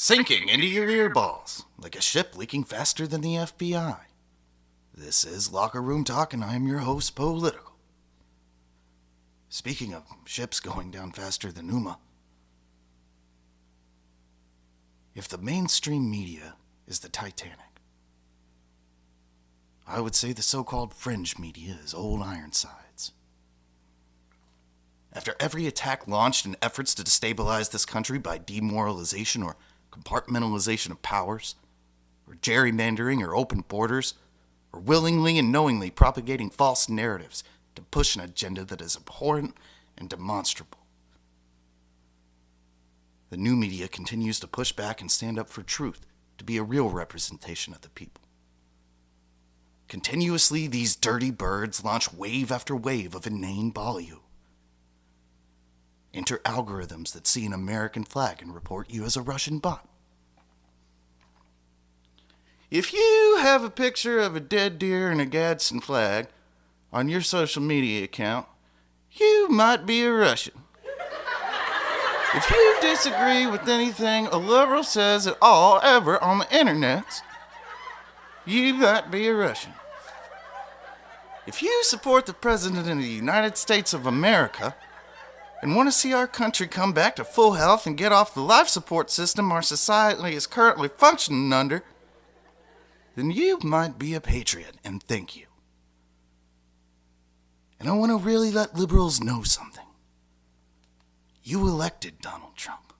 sinking into your earballs like a ship leaking faster than the FBI. This is Locker Room Talk, and I am your host, Political. Speaking of ships going down faster than Uma, if the mainstream media is the Titanic, I would say the so-called fringe media is old Ironsides. After every attack launched in efforts to destabilize this country by demoralization or compartmentalization of powers, or gerrymandering or open borders, or willingly and knowingly propagating false narratives to push an agenda that is abhorrent and demonstrable, the new media continues to push back and stand up for truth, to be a real representation of the people. Continuously, these dirty birds launch wave after wave of inane bollyoo. Enter algorithms that see an American flag and report you as a Russian bot. If you have a picture of a dead deer and a Gadsden flag on your social media account, you might be a Russian. If you disagree with anything a liberal says at all ever on the internet, you might be a Russian. If you support the President of the United States of America and want to see our country come back to full health and get off the life support system our society is currently functioning under, then you might be a patriot, and thank you. And I want to really let liberals know something. You elected Donald Trump,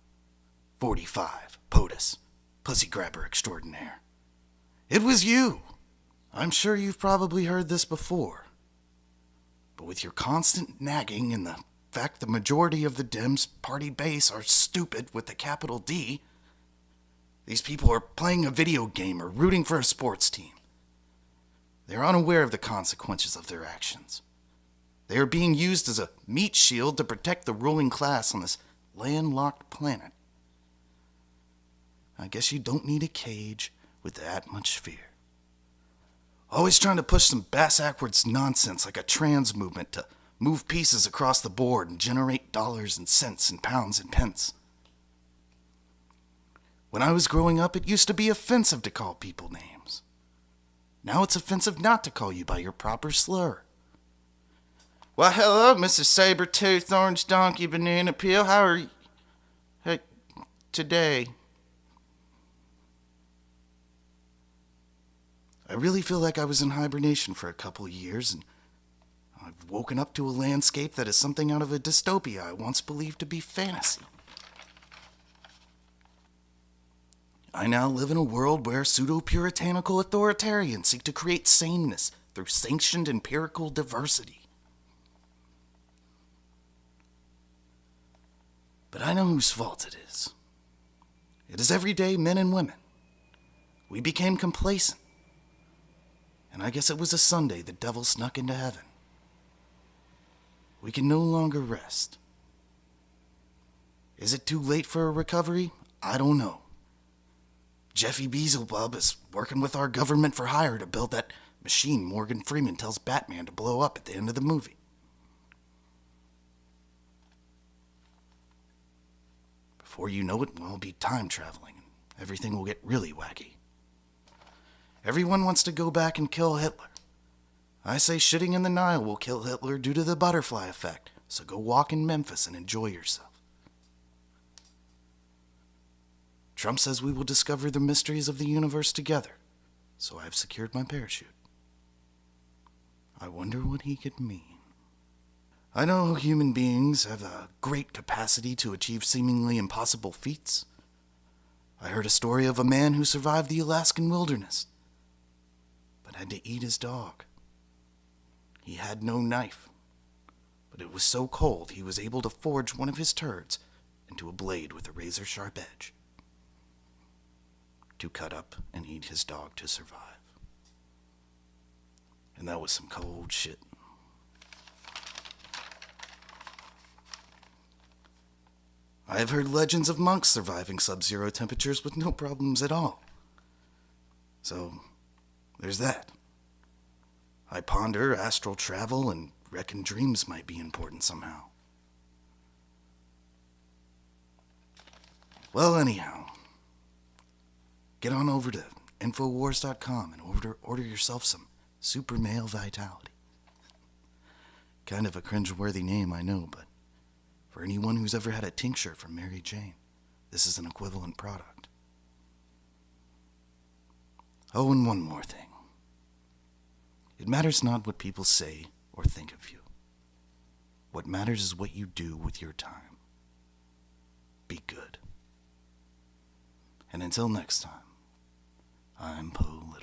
45, POTUS, pussy grabber extraordinaire. It was you. I'm sure you've probably heard this before. But with your constant nagging and the fact the majority of the Dems' party base are stupid with a capital D, these people are playing a video game or rooting for a sports team. They're unaware of the consequences of their actions. They are being used as a meat shield to protect the ruling class on this landlocked planet. I guess you don't need a cage with that much fear. Always trying to push some bass-ackwards nonsense like a trans movement to move pieces across the board and generate dollars and cents and pounds and pence. When I was growing up, it used to be offensive to call people names. Now it's offensive not to call you by your proper slur. Well, hello, Mr. Saber-Toothed Orange Donkey Banana Peel. How are you? Hey, today. I really feel like I was in hibernation for a couple of years, and I've woken up to a landscape that is something out of a dystopia I once believed to be fantasy. I now live in a world where pseudo-puritanical authoritarians seek to create sameness through sanctioned empirical diversity. But I know whose fault it is. It is everyday men and women. We became complacent. And I guess it was a Sunday the devil snuck into heaven. We can no longer rest. Is it too late for a recovery? I don't know. Jeffy Beelzebub is working with our government for hire to build that machine Morgan Freeman tells Batman to blow up at the end of the movie. Before you know it, we'll all be time traveling and everything will get really wacky. Everyone wants to go back and kill Hitler. I say shitting in the Nile will kill Hitler due to the butterfly effect, so go walk in Memphis and enjoy yourself. Trump says we will discover the mysteries of the universe together, so I've secured my parachute. I wonder what he could mean. I know human beings have a great capacity to achieve seemingly impossible feats. I heard a story of a man who survived the Alaskan wilderness, but had to eat his dog. He had no knife, but it was so cold he was able to forge one of his turds into a blade with a razor-sharp edge to cut up and eat his dog to survive. And that was some cold shit. I have heard legends of monks surviving sub-zero temperatures with no problems at all. So, there's that. I ponder astral travel and reckon dreams might be important somehow. Well, anyhow, Get on over to Infowars.com and order yourself some Super Male Vitality. Kind of a cringeworthy name, I know, but for anyone who's ever had a tincture from Mary Jane, this is an equivalent product. Oh, and one more thing. It matters not what people say or think of you. What matters is what you do with your time. Be good. And until next time, I'm Poe.